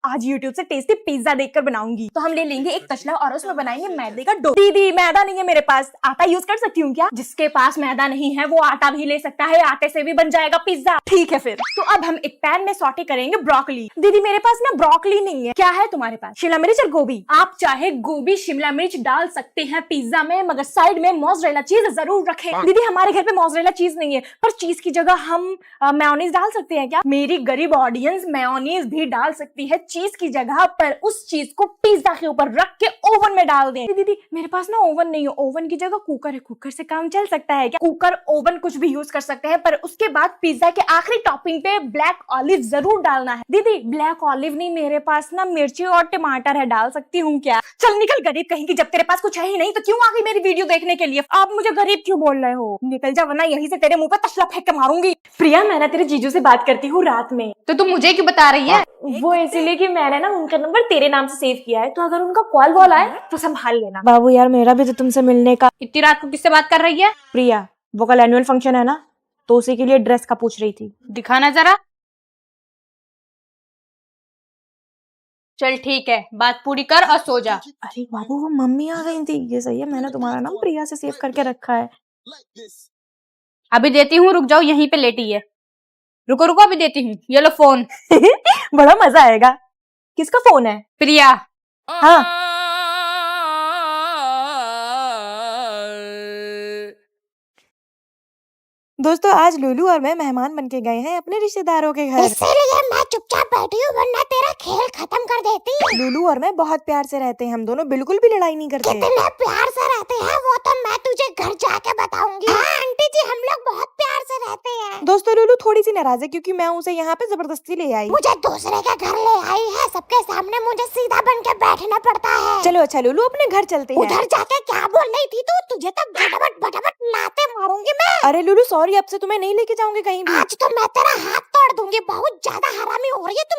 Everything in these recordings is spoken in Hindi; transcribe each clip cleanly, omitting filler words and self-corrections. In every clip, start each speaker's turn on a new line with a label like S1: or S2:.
S1: आज यूट्यूब से टेस्टी पिज्जा देखकर बनाऊंगी। तो हम ले लेंगे एक तसला और उसमें बनाएंगे मैदे का डो। दीदी मैदा नहीं है मेरे पास, आटा यूज कर सकती हूँ क्या? जिसके पास मैदा नहीं है वो आटा भी ले सकता है, आटे से भी बन जाएगा पिज्जा। ठीक है फिर। तो अब हम एक पैन में सौटे करेंगे ब्रोकली। दीदी मेरे पास ना ब्रोकली नहीं है, क्या है तुम्हारे पास? शिमला मिर्च और गोभी। आप चाहे गोभी शिमला मिर्च डाल सकते हैं पिज्जा में, मगर साइड में मोज़रेला चीज जरूर रखें। दीदी हमारे घर पे मोज़रेला चीज नहीं है, पर चीज की जगह हम मेयोनीज डाल सकते हैं क्या? मेरी गरीब ऑडियंस मेयोनीज भी डाल सकती है चीज की जगह पर, उस चीज को पिज्जा के ऊपर रख के ओवन में डाल दें। दीदी मेरे पास ना ओवन नहीं है, ओवन की जगह कुकर है, कुकर से काम चल सकता है क्या? कुकर ओवन कुछ भी यूज कर सकते हैं, पर उसके बाद पिज्जा के आखिरी टॉपिंग पे ब्लैक ऑलिव जरूर डालना है। दीदी ब्लैक ऑलिव नहीं, मेरे पास ना मिर्ची और टमाटर है, डाल सकती हूँ क्या? चल निकल गरीब कहीं की, जब तेरे पास कुछ है ही नहीं तो क्यों आ गई मेरी वीडियो देखने के लिए? आप मुझे गरीब क्यों बोल रहे हो? निकल जा वरना यहीं से तेरे मुंह पे तसला फेंक के मारूंगी। प्रिया मैं ना तेरे जीजू से बात करती हूँ रात में।
S2: तो तुम मुझे क्यों बता रही है?
S1: वो इसीलिए कि मैंने ना उनका नंबर तेरे नाम से सेव किया है, तो अगर उनका कॉल वॉल आए तो संभाल लेना। बाबू यार मेरा भी तो तुमसे मिलने का।
S2: इतनी रात को किससे बात कर रही है?
S1: प्रिया वो कल एनुअल फंक्शन है ना, तो उसी के लिए ड्रेस का पूछ रही थी।
S2: दिखाना जरा। चल ठीक है, बात पूरी कर और सो जा।
S1: अरे बाबू वो मम्मी आ गई थी। ये सही है, मैंने तुम्हारा नाम प्रिया से सेव करके रखा है।
S2: अभी देती हूँ, रुक जाओ, यहीं पे लेटी है। रुको रुको, अभी देती हूँ, ये लो फोन।
S1: बड़ा मजा आएगा। किसका फोन है?
S2: प्रिया।
S1: हाँ दोस्तों आज लुलू और मैं मेहमान बन के गए हैं अपने रिश्तेदारों के घर।
S3: इसीलिए मैं चुपचाप बैठी हूँ, वरना तेरा खेल खत्म कर देती।
S1: लुलू और मैं बहुत प्यार से रहते हैं, हम दोनों बिल्कुल भी लड़ाई नहीं करते।
S3: कितने प्यार से रहते हैं वो तो मैं तुझे घर जाके बताऊंगी। हाँ आंटी जी हम लोग बहुत प्यार से रहते हैं।
S1: दोस्तों लुलू थोड़ी सी नाराज है क्योंकि मैं उसे यहाँ पे जबरदस्ती ले आई।
S3: मुझे दूसरे के घर ले आई है, सबके सामने मुझे सीधा बन के बैठना पड़ता है।
S1: चलो अच्छा लुलू अपने घर चलते हैं।
S3: उधर जाके क्या बोल रही थी तू? तुझे तो फटाफट लाते मारूंगी मैं।
S1: अरे लुलू सॉरी, अब से तुम्हें नहीं लेके जाऊंगी कहीं भी।
S3: आज तो मैं तेरा हाथ तोड़ दूंगी, बहुत ज्यादा हरामी हो रही है तुम।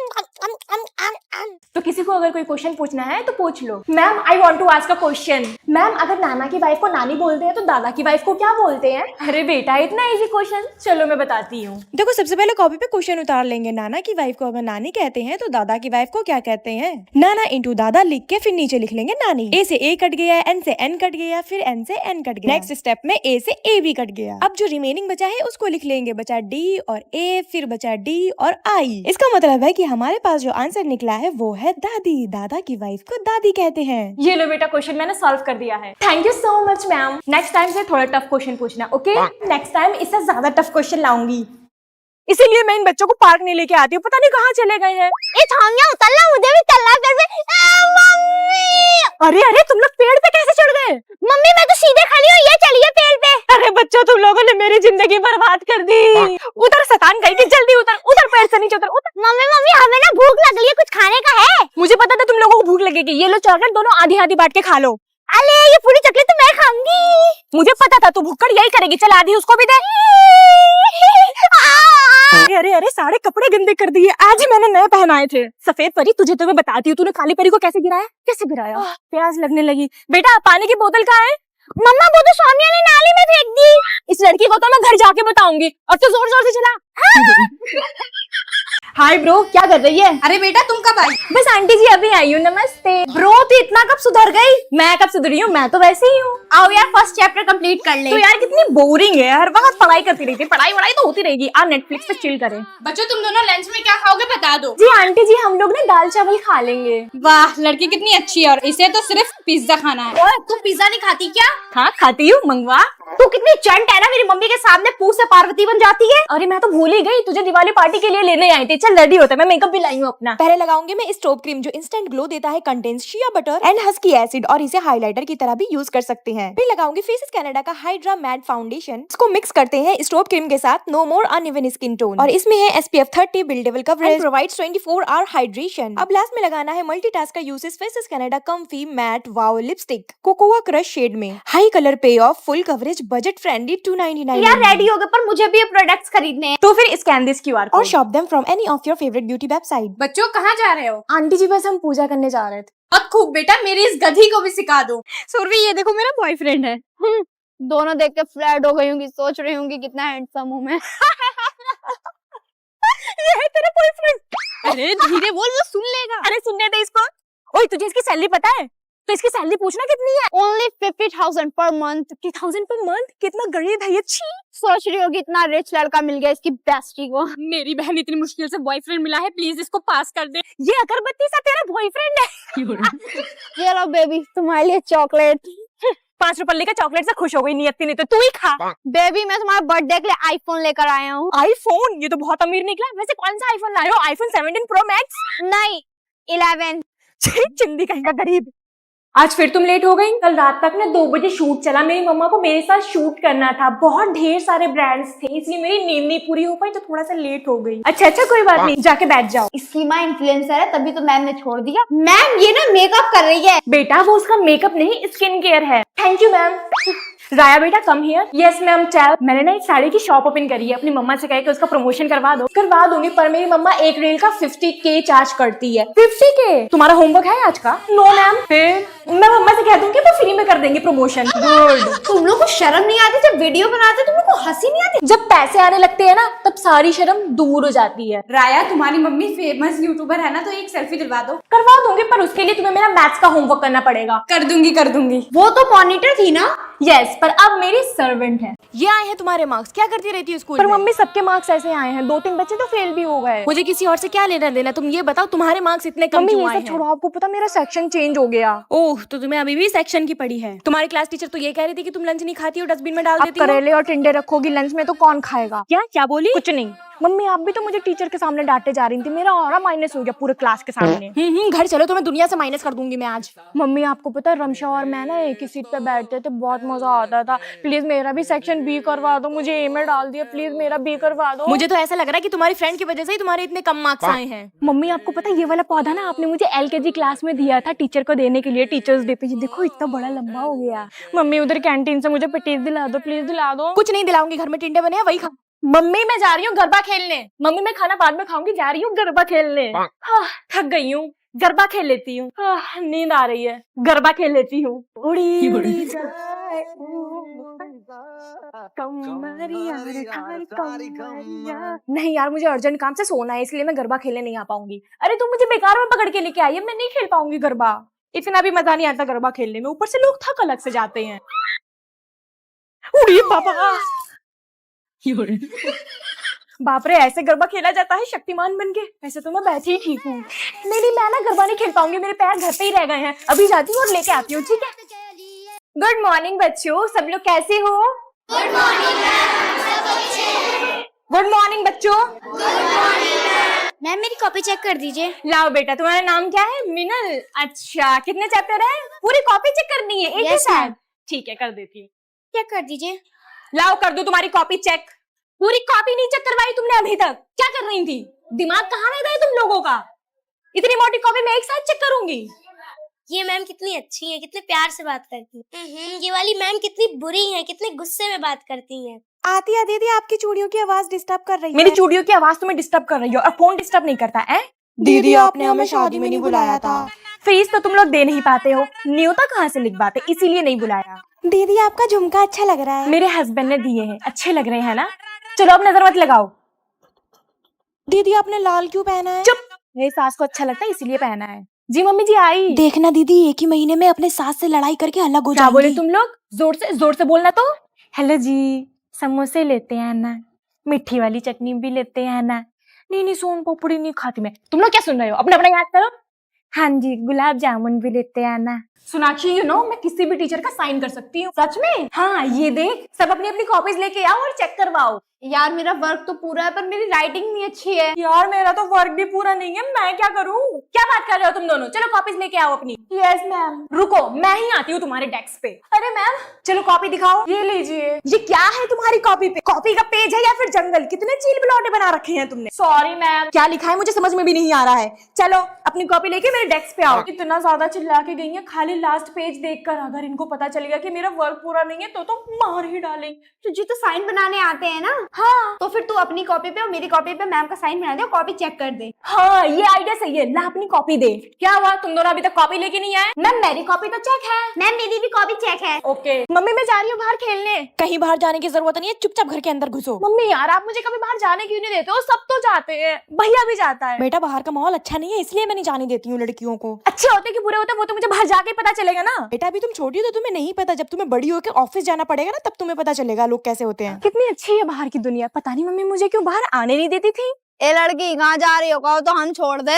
S1: तो किसी को अगर कोई क्वेश्चन पूछना है तो पूछ लो। Ma'am I want to ask a question. Ma'am अगर नाना की वाइफ को नानी बोलते हैं तो दादा की वाइफ को क्या बोलते हैं? अरे बेटा इतना इजी क्वेश्चन, चलो मैं बताती हूँ। देखो सबसे पहले कॉपी पे क्वेश्चन उतार लेंगे। नाना की वाइफ को अगर नानी कहते हैं तो दादा की वाइफ को क्या कहते हैं? नाना इंटू दादा लिख के फिर नीचे लिख लेंगे नानी। ए से ए कट गया, एन से एन कट गया, फिर एन से एन कट गया। नेक्स्ट स्टेप में ए से ए भी कट गया। अब जो रिमेनिंग बचा है उसको लिख लेंगे, बचा डी और ए, फिर बचा डी और आई। इसका मतलब है कि हमारे पास जो आंसर निकला है वो है दादी। दादा की वाइफ को दादी कहते हैं। ये लो बेटा क्वेश्चन मैंने सॉल्व कर दिया है। Thank you so much ma'am. Next time से थोड़ा टफ क्वेश्चन पूछना, ओके? नेक्स्ट टाइम इससे ज्यादा टफ क्वेश्चन लाऊंगी। इसीलिए मैं इन बच्चों को पार्क नहीं लेके आती हूँ, पता नहीं कहाँ चले गए हैं।
S3: उतरना मुझे भी तल्ला कर दे।
S1: अरे अरे तुम लोग पेड़ पे कैसे चढ़ गए?
S3: मम्मी मैं तो सीधे खड़ी हूँ, ये चलिए पेड़ पे।
S1: अरे बच्चों तुम लोगों ने मेरी जिंदगी बर्बाद कर दी। उधर शैतान गई कि जल्दी उतर, उधर पेड़ से नीचे उतर, उतर।
S3: मम्मी हमें ना भूख लग रही है, कुछ खाने का है?
S1: मुझे पता था तुम लोगों को भूख लगेगी, ये लो चॉकलेट, दोनों आधी आधी बांट के खा लो।
S3: अरे ये पूरी चॉकलेट तो मैं खाऊंगी।
S1: मुझे पता था तू भुक्कड़ यही करेगी, चल आधी उसको भी दे। अरे अरे अरे सारे कपड़े गंदे कर दिए, आज ही मैंने नए पहनाए थे। सफेद परी तुझे तो मैं बताती हूँ, तूने काली परी को कैसे गिराया? कैसे गिराया? प्यास लगने लगी। बेटा पानी की बोतल कहाँ है?
S3: मम्मा वो तो स्वामी ने नाली में फेंक दी।
S1: इस लड़की को तो मैं घर जाके बताऊंगी। और तू जोर जोर से चला। हाय ब्रो, क्या कर रही है?
S2: अरे बेटा तुम कब आई?
S1: बस आंटी जी अभी आई हूँ, नमस्ते। ब्रो तू इतना कब सुधर गई? मैं कब सुधरी हूँ, मैं तो वैसे ही हूँ।
S2: आओ यार फर्स्ट चैप्टर कंप्लीट कर ले।
S1: तो यार कितनी बोरिंग है, हर वक्त पढ़ाई करती रहती है। पढ़ाई वढ़ाई तो होती रहेगी, आज नेटफ्लिक्स पे चिल करें।
S2: बच्चों तुम दोनों लंच में क्या खाओगे बता दो।
S1: जी आंटी जी हम लोग ना दाल चावल खा लेंगे।
S2: वाह लड़की कितनी अच्छी है, और इसे तो सिर्फ पिज्जा खाना है। तुम पिज्जा नहीं खाती क्या?
S1: हाँ खाती हूँ, मंगवा।
S3: तू कितनी चंट है ना, मेरी मम्मी के सामने पूछ से पार्वती बन जाती है।
S1: अरे मैं तो भूल ही गई, तुझे दिवाली पार्टी के लिए लेने आई थी। चल रेडी होता है, मैं मेकअप भी लाई हूँ अपना। पहले लगाऊंगी मैं स्ट्रोब क्रीम जो इंस्टेंट ग्लो देता है, contains shea butter and husky acid, और इसे हाइलाइटर की तरह भी यूज कर सकते हैं। फिर लगाऊंगी फेसेस कनाडा का हाइड्रा मैट फाउंडेशन। इसको मिक्स करते हैं स्ट्रोब क्रीम के साथ, no more uneven skin tone, और इसमें है SPF 30 buildable coverage, provides 24 hour hydration. अब लास्ट में लगाना है मल्टीटास्क का uses faces Canada comfy matte wow lipstick cocoa crush shade में, high colour pay off, full coverage, budget friendly, 299।
S3: यार रेडी हो गए, पर मुझे भी ये प्रोडक्ट्स खरीदने हैं।
S1: तो फिर स्कैन दिस QR और shop them from any of your favourite beauty website.
S2: बच्चों कहाँ जा रहे हो?
S1: आंटी जी बस हम पूजा करने जा रहे थे।
S2: बहुत खूब बेटा, मेरी इस गधी को भी सिखा दो।
S1: सुरभि ये देखो मेरा बॉयफ्रेंड है।
S2: दोनों देख के फ्लैट हो गई होंगी, सोच रही होंगी कितना हैंडसम हूँ मैं।
S1: ये है तेरा बॉयफ्रेंड।
S2: अरे धीरे बोल, वो सुन लेगा।
S1: अरे तुझे इसकी सैलरी पता है? तो इसकी सैलरी पूछना कितनी है?
S2: Only 50,000 per month.
S1: 50,000 per month? कितना गरीब है ये, छी।
S2: सोच रही होगी इतना रिच लड़का मिल गया इसकी बेस्टी को।
S1: मेरी बहन इतनी मुश्किल से बॉयफ्रेंड मिला है, प्लीज इसको पास कर दे। ये अगरबत्ती सा तेरा बॉयफ्रेंड है।
S2: ये लो बेबी तुम्हारे लिए चॉकलेट।
S1: 5 रुपए का चॉकलेट से खुश हो गई नियति ने, तो तू ही खा।
S2: बेबी मैं तुम्हारे बर्थडे के लिए आईफोन लेकर आया हूँ।
S1: आईफोन? ये तो बहुत अमीर निकला। वैसे कौन सा आईफोन लाए हो? IPhone 17 pro max?
S2: नहीं 11।
S1: चिंदी कहीं का गरीब। आज फिर तुम लेट हो गई। कल रात तक ना 2 बजे शूट चला। मेरी मम्मा को मेरे साथ शूट करना था, बहुत ढेर सारे ब्रांड्स थे, इसलिए मेरी नींद नहीं पूरी हो पाई, तो थोड़ा सा लेट हो गई। अच्छा कोई बात नहीं, जाके बैठ जाओ।
S2: इसकी माँ इन्फ्लुएंसर है तभी तो मैम ने छोड़ दिया। मैम ये ना मेकअप कर रही है।
S1: बेटा वो उसका मेकअप नहीं, स्किन केयर है। Thank you ma'am. राया बेटा come here. Yes ma'am tell. मैंने ना एक साड़ी की शॉप ओपन करी है, अपनी मम्मा से कह के उसका प्रमोशन करवा दो। करवा दूंगी, पर मेरी मम्मा एक रील का 50K चार्ज करती है। 50K? तुम्हारा होमवर्क है आज का? No ma'am. फिर मैं मम्मा से कह दूंगी वो फ्री में कर देंगे प्रमोशन। गुड।
S2: तुम लोग को शर्म नहीं आती? जब वीडियो बनाते तुम लोग को हंसी नहीं आती?
S1: जब पैसे आने लगते हैं ना, तब सारी शर्म दूर हो जाती है।
S2: राया तुम्हारी मम्मी फेमस यूट्यूबर है ना, तो एक सेल्फी दिलवा दो।
S1: करवा दूंगी, पर उसके लिए तुम्हें मेरा मैथ्स का होमवर्क करना पड़ेगा।
S2: कर दूंगी। वो तो मॉनिटर थी ना।
S1: यस, पर अब मेरी सर्वेंट है। ये आए हैं तुम्हारे मार्क्स, क्या करती रहती है स्कूल में? पर मम्मी सबके मार्क्स ऐसे आए हैं, 2-3 बच्चे तो फेल भी हो गए। मुझे किसी और से क्या लेना देना, तुम ये बताओ तुम्हारे मार्क्स इतने कम क्यों आए हैं? छोड़ो, आपको पता मेरा सेक्शन चेंज हो गया। ओह, तो तुम्हें अभी भी सेक्शन की पड़ी है। तुम्हारी क्लास टीचर तो ये कह रही थी कि तुम लंच नहीं खाती हो, डस्टबिन में डाल देती हो। करेले और टिंडे रखोगी लंच में तो कौन खाएगा? क्या बोली? कुछ नहीं मम्मी, आप भी तो मुझे टीचर के सामने डांटे जा रही थी, मेरा ऑरा माइनस हो गया पूरे क्लास के सामने। घर चलो, तुम्हें दुनिया से माइनस कर दूंगी मैं आज। मम्मी आपको पता है रमशा और मैं ना एक ही सीट पे बैठते थे, बहुत मजा आता था। प्लीज मेरा भी सेक्शन बी करवा दो, मुझे ए में डाल दिया, प्लीज मेरा बी करवा दो। मुझे तो ऐसा लग रहा है कि तुम्हारी फ्रेंड की वजह से ही तुम्हारे इतने कम मार्क्स आए हैं। मम्मी आपको पता है ये वाला पौधा ना आपने मुझे LKG क्लास में दिया था टीचर को देने के लिए, टीचर्स डे पे। ये देखो इतना बड़ा लंबा हो गया। मम्मी उधर कैंटीन से मुझे पेटीज दिला दो, प्लीज दिला दो। कुछ नहीं दिलाऊंगी, घर में टिंडे बने हैं वही खा। मम्मी मैं जा रही हूँ गरबा खेलने। मम्मी मैं खाना बाद में खाऊंगी, जा रही हूँ गरबा खेलने। थक गई हूँ, गरबा खेल लेती हूँ। नींद आ रही है, गरबा खेल लेती हूँ। उड़ी जाए कमरिया नहीं यार, मुझे अर्जेंट काम से सोना है, इसलिए मैं गरबा खेलने नहीं आ पाऊंगी। अरे तुम मुझे बेकार में पकड़ के लेके आई है, मैं नहीं खेल पाऊंगी गरबा। इतना भी मजा नहीं आता गरबा खेलने में, ऊपर से लोग थक अलग से जाते हैं। उड़ी पापा। बाप रे, ऐसे गरबा खेला जाता है शक्तिमान बन के? ऐसे तो मैं बैठी ही ठीक हूँ। नहीं मैं ना गरबा नहीं खेल पाऊंगी, मेरे पैर घर पे ही रह गए हैं। अभी जाती हूँ और लेके आती हूँ, ठीक है? गुड मॉर्निंग बच्चों, सब लोग कैसे हो? गुड मॉर्निंग बच्चों।
S3: मैम मेरी कॉपी चेक कर दीजिए।
S1: लाओ बेटा, तुम्हारा नाम क्या है? मिनल। अच्छा, कितने चैप्टर है? पूरी कॉपी चेक करनी है एक ही साथ? ठीक है, कर देती हूँ।
S3: चेक कर दीजिए।
S1: लाओ कर दो तुम्हारी कॉपी चेक। पूरी कॉपी नहीं चेक करवाई तुमने अभी तक? क्या कर रही थी? दिमाग कहाँ रहता है तुम लोगों का? इतनी मोटी कॉपी मैं एक साथ चेक करूंगी?
S3: ये मैम कितनी अच्छी है, कितने प्यार से बात करती है। ये वाली मैम कितनी बुरी है, कितने गुस्से में बात करती है।
S1: आती दीदी, आपकी चूड़ियों की आवाज डिस्टर्ब कर रही है। मेरी चूड़ियों की आवाज तुम्हें डिस्टर्ब कर रही हो और फोन डिस्टर्ब नहीं करता है? दीदी आपने हमें शादी में नहीं बुलाया था। फीस तो तुम लोग दे नहीं पाते हो, न्योता कहाँ से लिखवाते, इसीलिए नहीं बुलाया। दीदी आपका झुमका अच्छा लग रहा है। मेरे हस्बैंड ने दिए हैं, अच्छे लग रहे हैं ना? चलो अब नजर मत लगाओ। दीदी आपने लाल क्यों पहना है? चुप, मेरी सास को अच्छा लगता है इसीलिए पहना है। जी मम्मी जी आई। देखना दीदी, एक ही महीने में अपने सास से लड़ाई करके अलग हो जाएंगी। क्या बोले तुम लोग? जोर से बोलना तो। हेलो जी, समोसे लेते हैं ना? मीठी वाली चटनी भी लेते हैं ना? नहीं सोन पापड़ी नहीं खाती मैं। तुम लोग क्या सुन रहे हो? अपना याद करो। हाँ जी, गुलाब जामुन भी लेते हैं ना? सोनाक्षी यू नो, मैं किसी भी टीचर का साइन कर सकती हूँ। सच में? हाँ, ये देख, सब अपनी अपनी कॉपीज लेके आओ और चेक करवाओ।
S2: यार मेरा वर्क तो पूरा है पर मेरी राइटिंग नहीं अच्छी है।
S1: यार मेरा तो वर्क भी पूरा नहीं है, मैं क्या करूँ? क्या बात कर रहे हो तुम दोनों? चलो कॉपीज लेके आओ अपनी। Yes ma'am. रुको, मैं ही आती हूँ तुम्हारे डेस्क पे। अरे मैम, चलो कॉपी दिखाओ। ये लीजिए। ये क्या है तुम्हारी कॉपी पे? कॉपी का पेज है या फिर जंगल? कितने चील बिलौटे बना रखे हैं तुमने? Sorry ma'am. क्या लिखा है मुझे समझ में भी नहीं आ रहा है। चलो अपनी कॉपी लेके मेरे डेस्क पे आओ। इतना ज्यादा चिल्ला के गई है खाली लास्ट पेज देखकर। अगर इनको पता चलेगा कि मेरा वर्क पूरा नहीं है तो मार ही डालेंगे।
S2: तुझे तो साइन बनाने आते हैं ना?
S1: हाँ,
S2: तो फिर तू अपनी कॉपी पे और मेरी कॉपी पे मैम का साइन बना दे और कॉपी चेक कर दे।
S1: हाँ, ये आइडिया सही है। ला अपनी कॉपी दे। क्या हुआ, तुम दोनों अभी तक कॉपी लेके नहीं आए?
S3: मैम मेरी कॉपी तो चेक है। मैम मेरी भी कॉपी चेक है।
S1: ओके मम्मी, मैं जा रही हूँ बाहर खेलने। कहीं बाहर जाने की जरूरत नहीं है, चुपचाप घर के अंदर घुसो। मम्मी यार, आप मुझे कभी बाहर जाने क्यों नहीं देते हो? सब तो जाते हैं, भैया भी जाता है। बेटा बाहर का माहौल अच्छा नहीं है, इसलिए मैं नहीं जाने देती हूँ लड़कियों को। अच्छे होते कि बुरे होते वो तो मुझे बाहर जाके पता चलेगा ना। बेटा अभी तुम छोटी हो तो तुम्हें नहीं पता, जब तुम्हें बड़ी होकर ऑफिस जाना पड़ेगा ना तब तुम्हें पता चलेगा लोग कैसे होते हैं। कितनी अच्छी है बाहर की दुनिया। पता नहीं मम्मी मुझे क्यों बाहर आने नहीं देती थी।
S2: ए लड़की, कहाँ जा रही हो? कहो तो हम छोड़ दे।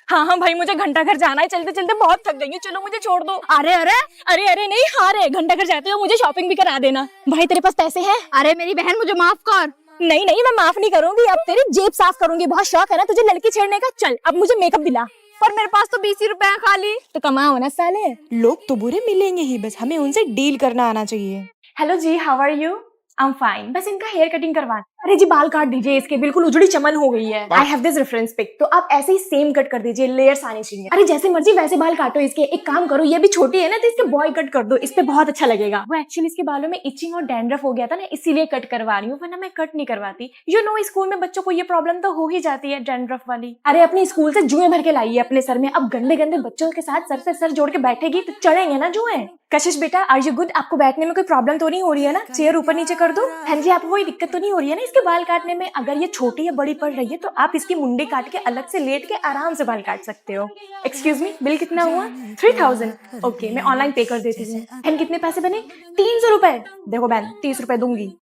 S1: हाँ हाँ भाई, मुझे घंटा घर जाना है, चलते चलते बहुत थक गई हूँ, चलो मुझे छोड़ दो। अरे अरे अरे अरे नहीं, हाँ रे, घंटा घर जाते हो मुझे शॉपिंग भी करा देना। भाई तेरे पास पैसे हैं?
S2: अरे मेरी बहन, मुझे माफ कर।
S1: नहीं नहीं, मैं माफ नहीं करूंगी, अब तेरी जेब साफ करूंगी। बहुत शौक है ना तुझे लड़की छेड़ने का, चल अब मुझे मेकअप दिला।
S2: पर मेरे पास तो 20 रुपए हैं खाली।
S1: तो कमाओ ना साले। लोग तो बुरे मिलेंगे ही, बस हमें उनसे डील करना आना चाहिए। हेलो जी, how are you? I am fine, बस इनका हेयर कटिंग करवाना। अरे जी बाल काट दीजिए इसके, बिल्कुल उजड़ी चमन हो गई है। I have this reference pic, तो आप ऐसे ही सेम कट कर दीजिए, लेयर्स आने चाहिए। अरे जैसे मर्जी वैसे बाल काटो इसके। एक काम करो, ये भी छोटी है ना तो इसके बॉय कट कर दो, इस पे बहुत अच्छा लगेगा। वो एक्चुअली इसके बालों में इचिंग और डैंड्रफ हो गया था ना, इसीलिए कट करवा रही हूँ, वरना मैं कट नहीं करवाती। यू नो स्कूल में बच्चों को ये प्रॉब्लम तो हो ही जाती है, डैंड्रफ वाली। अरे अपने स्कूल से जुएं भर के लाइए अपने सर में। अब गंदे गंदे बच्चों के साथ सर से सर जोड़ के बैठेगी तो चढ़ेंगे ना जुएं। कशिश बेटा, आर यू गुड? आपको बैठने में कोई प्रॉब्लम तो नहीं हो रही है ना? चेयर ऊपर नीचे कर दो। हाँ जी, आपको कोई दिक्कत तो नहीं हो रही है ना इसके बाल काटने में? अगर ये छोटी या बड़ी पड़ रही है तो आप इसकी मुंडी काट के अलग से लेट के आराम से बाल काट सकते हो। एक्सक्यूज मी, बिल कितना हुआ? 3000। ओके, मैं ऑनलाइन पे कर देती हूँ। एंड कितने पैसे बने? 300 रुपए। देखो बहन, 30 रुपए दूंगी।